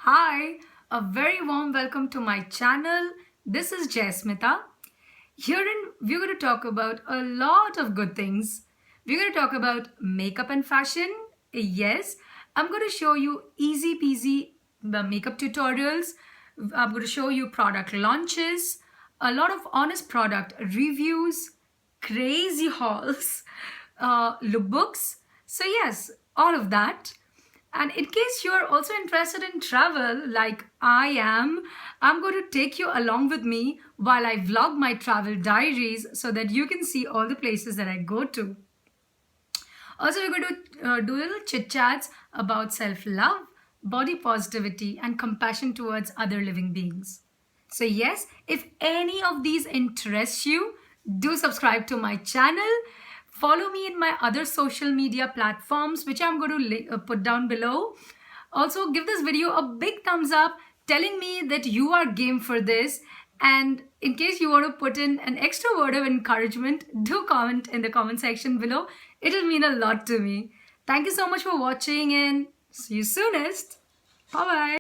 Hi, a very warm welcome to my channel. This is Jasmita. Herein, we're going to talk about a lot of good things. We're going to talk about makeup and fashion. Yes, I'm going to show you easy peasy makeup tutorials. I'm going to show you product launches, a lot of honest product reviews, crazy hauls, lookbooks. So, yes, all of that. And in case you're also interested in travel, like I am, I'm going to take you along with me while I vlog my travel diaries so that you can see all the places that I go to. Also, we're going to do little chit chats about self love, body positivity, and compassion towards other living beings. So, yes, if any of these interests you, do subscribe to my channel. Follow me in my other social media platforms, which I'm going to put down below. Also, give this video a big thumbs up, telling me that you are game for this. And in case you want to put in an extra word of encouragement, do comment in the comment section below. It'll mean a lot to me. Thank you so much for watching and see you soonest. Bye bye.